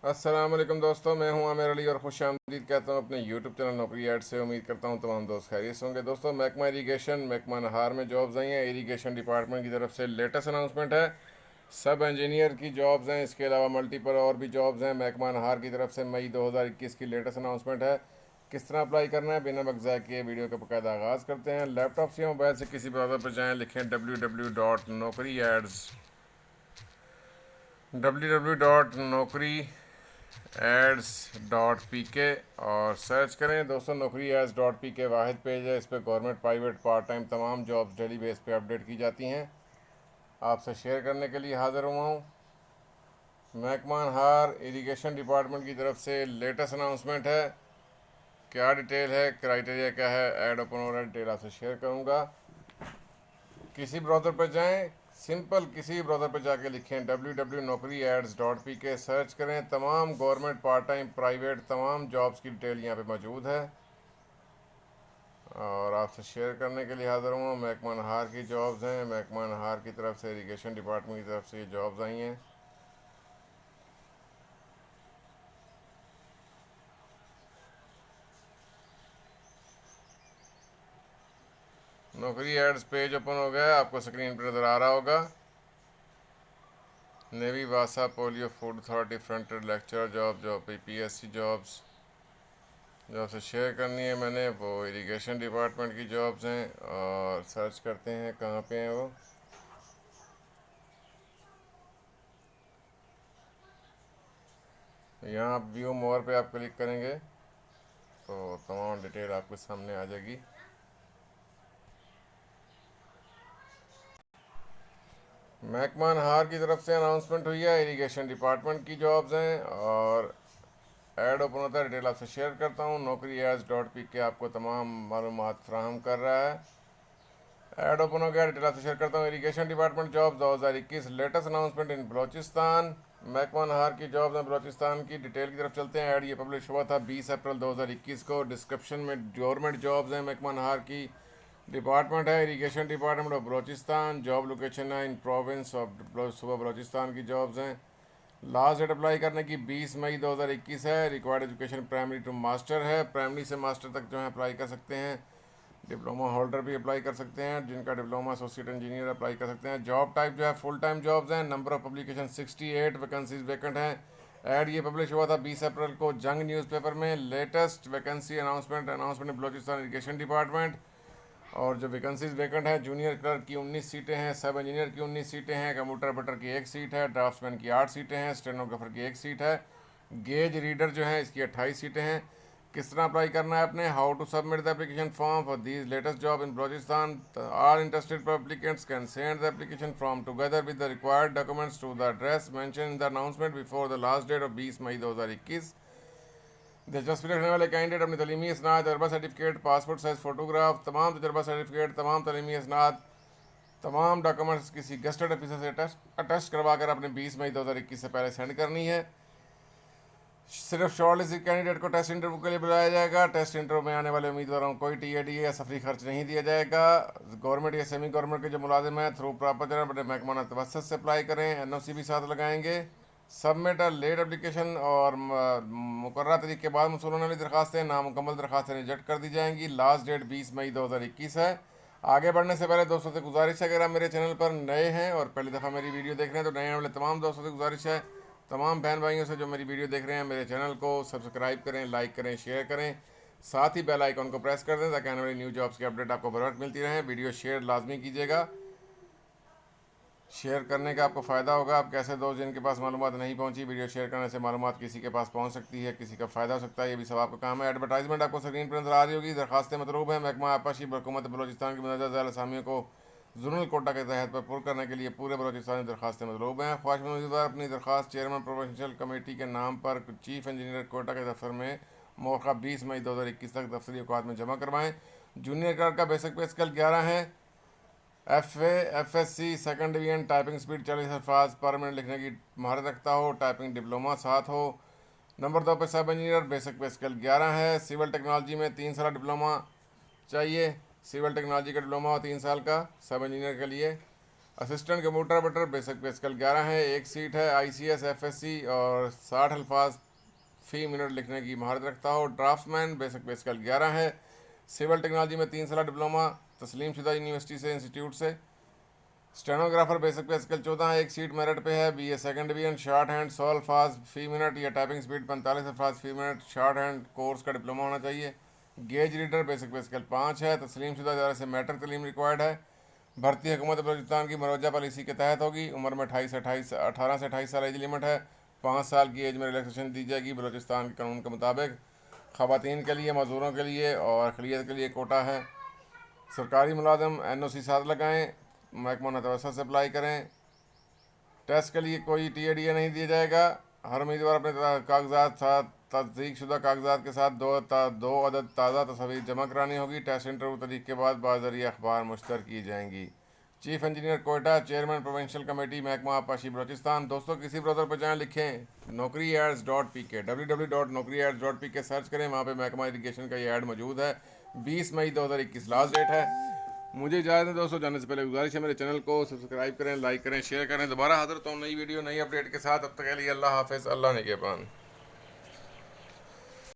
अस्सलाम वालेकुम दोस्तों, मैं हूं आमिर अली और खुश आमदीद कहता हूं अपने यूट्यूब चैनल नौकरी ऐड से। उम्मीद करता हूं तमाम दोस्त खैरियत से होंगे। दोस्तों, महकमा इरीगेशन महकमा नहार में जॉब्स आई हैं। इरीगेशन डिपार्टमेंट की तरफ से लेटेस्ट अनाउंसमेंट है। सब इंजीनियर की जॉब्स हैं, इसके अलावा मल्टीपल और भी जॉब्स हैं। महकमा नहार की तरफ से मई 2021 की लेटेस्ट अनाउंसमेंट है। किस तरह अप्लाई करना है, बिना वक्त ज़ाय किए वीडियो का बाकायदा आगाज़ करते हैं। लैपटॉप से या मोबाइल से किसी ब्राउज़र पर जाएँ, लिखें www.naukri.ads.pk और सर्च करें। दोस्तों, नौकरी एड्स डॉट पी के वाहिद पेज है। इस पर गवर्नमेंट, प्राइवेट, पार्ट टाइम तमाम जॉब्स डेली बेस पे अपडेट की जाती हैं। आपसे शेयर करने के लिए हाज़िर हुआ हूँ। महकमा हार इरिगेशन डिपार्टमेंट की तरफ से लेटेस्ट अनाउंसमेंट है। क्या डिटेल है, क्राइटेरिया क्या है, ऐड ओपन हो रहा है, डिटेल आपसे शेयर करूँगा। किसी ब्राउज़र पर जाएं, सिंपल किसी ब्राउज़र पर जाके लिखें www.naukri.ads.pk, सर्च करें। तमाम गवर्नमेंट, पार्ट टाइम, प्राइवेट तमाम जॉब्स की डिटेल यहाँ पे मौजूद है और आपसे शेयर करने के लिए हाज़िर हूँ। महकमा नहार की जॉब्स हैं। महकमा नहार की तरफ से, इरीगेशन डिपार्टमेंट की तरफ से ये जॉब्स आई हैं। नौकरी एड्स पेज ओपन हो गया है, आपको स्क्रीन पर नज़र आ रहा होगा। नेवी, वासा, पोलियो, फूड अथॉरिटी, फ्रंटेड lecture job, job PPSC jobs जो आपसे शेयर करनी है मैंने, वो इरिगेशन डिपार्टमेंट की जॉब्स हैं। और सर्च करते हैं कहाँ पे हैं वो। यहाँ आप व्यू मोर पे आप क्लिक करेंगे तो तमाम डिटेल आपके सामने आ जाएगी। महकमा नहार की तरफ से अनाउंसमेंट हुई है। इरिगेशन डिपार्टमेंट की जॉब्स हैं और ऐड ओपन होता है, डिटेल आपसे शेयर करता हूँ। नौकरी एड्स डॉट पी के आपको तमाम मालूमात फ्राहम कर रहा है। ऐड ओपन हो गया, डिटेल आपसे शेयर करता हूँ। Irrigation department job 2021 latest announcement इन बलोचिस्तान। महकमा नहार की जॉब में बलोचिस्तान की डिटेल की तरफ चलते हैं। ऐड ये पब्लिश हुआ था 20 अप्रैल 2021 को। डिस्क्रिप्शन में गवर्नमेंट जॉब्स हैं। महकमा नहार की डिपार्टमेंट है irrigation department of Balochistan. Job location है इन प्रोविंस ऑफ सुबह बलोचिस्तान की जॉब्स हैं। लास्ट डेट अप्लाई करने की 20 मई 2021 है। Required education primary to master है। प्राइमरी से मास्टर तक जो है अप्लाई कर सकते हैं। डिप्लोमा होल्डर भी अप्लाई कर सकते हैं। जिनका डिप्लोमा एसोसिएट इंजीनियर अप्लाई कर सकते हैं। जॉब टाइप जो है फुल टाइम जॉब्स हैं। Number of publication 68 vacancies vacant हैं। ऐड ये पब्लिश हुआ था 20 अप्रैल को जंग न्यूज़पेपर में। Latest vacancy announcement Balochistan irrigation department. और जो वैकेंसीज वैकेंट है, जूनियर क्लर्क की 19 सीटें हैं, सब इंजीनियर की 19 सीटें हैं, कंप्यूटर ऑपरेटर की 1 सीट है, ड्राफ्ट्समैन की 8 सीटें हैं, स्टेनोग्राफर की 1 सीट है, गेज रीडर जो है इसकी 28 सीटें हैं। किस तरह अप्लाई करना है आपने, how to submit the application form for these latest job in Balochistan. All interested applicants can send the application form together with the required documents to the address mention in the announcement before the last date of 20 मई 2021। दिलचस्पी रखने वाले candidate अपनी तलीमी इसनाद, तजर्बा certificate, passport size photograph, तमाम तजर्बा certificate, तमाम तलीमी इसनाद, तमाम documents किसी गेस्टेड ऑफिसर से अटेस्ट करवा कर अपने 20 मई 2021 से पहले सेंड करनी है। सिर्फ शॉर्टलिस्ट कैंडिडेट को टेस्ट इंटरव्यू के लिए बुलाया जाएगा। टेस्ट इंटरव्यू में आने वाले उम्मीदवारों को कोई TAD या सफरी खर्च नहीं दिया जाएगा। गवर्नमेंट या सेमी गवर्नमेंट के जो मुलाजिम हैं थ्रू प्रॉपर जरा बड़े महकमा तवसत से अप्लाई करें। NOC भी साथ लगाएंगे। सबमिट लेट एप्लीकेशन और मुकर्रर तरीके के बाद मौसूल होने वाली दरखास्तें नामुकम्मल दरखास्तें रिजेक्ट कर दी जाएंगी। लास्ट डेट 20 मई 2021 है। आगे बढ़ने से पहले दोस्तों से गुजारिश है, अगर आप मेरे चैनल पर नए हैं और पहली दफ़ा मेरी वीडियो देख रहे हैं तो नए आने वाले तमाम दोस्तों से गुजारिश है, तमाम बहन भाइयों से जो मेरी वीडियो देख रहे हैं, मेरे चैनल को सब्सक्राइब करें, लाइक करें, शेयर करें, साथ ही बेल आइकन को प्रेस कर दें ताकि आने वाली न्यू जॉब्स की अपडेट आपको बर वक्त मिलती रहे। वीडियो शेयर लाजमी कीजिएगा। शेयर करने का आपको फ़ायदा होगा। आप कैसे दोस्त जिनके पास मालूमात नहीं पहुंची, वीडियो शेयर करने से मालूमात किसी के पास पहुंच सकती है, किसी का फ़ायदा हो सकता है, ये भी सब आपका काम है। एडवर्टाइजमेंट आपको स्क्रीन पर नजर आ रही होगी। दरखास्तें मतलूब है। महकमा आपाशी हुकूमत बलोचिस्तान की मंदरजा झैल असामियों को ज़ोनल कोटा के तहत पर पुर करने के लिए पूरे बलोचिस्तान दरखास्तें मतलूब हैं। ख्वाहिशमंद उम्मीदवार अपनी दरखास्त चेयरमैन प्रोविंशियल कमेटी के नाम पर चीफ इंजीनियर कोटा के दफ्तर में मौका 20 मई 2021 तक दफ्तरी औकात में जमा करवाएँ। जूनियर क्लर्क का बेसिक पे स्केल 11 है। FSC second division, typing speed 40 अल्फाज पर मिनट लिखने की महारत रखता हो, टाइपिंग डिप्लोमा साथ हो। नंबर 2 पे सब इंजीनियर, बेसिक पे स्केल 11 है। सिविल टेक्नोलॉजी में 3 साल डिप्लोमा चाहिए। सिविल टेक्नोलॉजी का डिप्लोमा हो 3 साल का सब इंजीनियर के लिए। असिस्टेंट कंप्यूटर ऑपरेटर बेसिक पे स्केल 11 है। एक सीट है। ICS FSC और 60 अल्फाज फ़ी मिनट लिखने की महारत रखता हो। ड्राफ्ट्समैन बेसिक पे स्केल 11 है। सिविल टेक्नोलॉजी में 3 साल डिप्लोमा तस्लीम शुदा यूनिवर्सिटी से इंस्टीट्यूट से। स्टेनोग्राफर बेसिक पे स्केल 14 है। एक सीट मेरिट पे है। BA second division. Short hand 100 अल्फाज फ़ी मिनट या टाइपिंग स्पीड 45 अल्फाज फ़ी मिनट। शॉर्ट हैंड कोर्स का डिप्लोमा होना चाहिए। गेज रीडर बेसिक पे स्केल 5 है। तस्लीम शुदा इदारे से मैट्रिक तलीम रिक्वायर्ड है। भर्ती हुकूमत बलूचिस्तान की मरोजा पॉलिसी के तहत होगी। उम्र में 18 से 28 साल एज लिमिट है। 5 साल की एज में रिलैक्सेशन दी जाएगी बलूचिस्तान के कानून के मुताबिक। ख़वातीन के लिए, मज़दूरों के लिए और अक़लियत के लिए कोटा है। सरकारी मुलाजम NOC साथ लगाएँ। महकमा नतवसत से अप्लाई करें। टेस्ट के लिए कोई TADA नहीं दिया जाएगा। हर उम्मीदवार अपने कागजात साथ तस्दीक शुदा कागजात के साथ दो अदद ताज़ा तस्वीर जमा करानी होगी। टेस्ट इंटरव्यू तरीके के बाद बाज़रिया अखबार मुश्तर की जाएंगी। Chief engineer Quetta, chairman provincial committee, महकमा आबपाशी बलोचिस्तान। दोस्तों किसी ब्राउज़र पर जाएँ, लिखें naukri-ads.pk, www.naukri-ads.pk सर्च करें। वहाँ पे महकमा इरिगेशन का ये ऐड मौजूद है। 20 मई 2021 लास्ट डेट है। मुझे इजाज़त है दोस्तों, जाने से पहले गुजारिश है मेरे चैनल को सब्सक्राइब करें, लाइक करें, शेयर करें। दोबारा हाजिर तो नई वीडियो नई अपडेट के साथ। अब तक के लिए अल्लाह हाफ़िज़, अल्लाह निगहबान।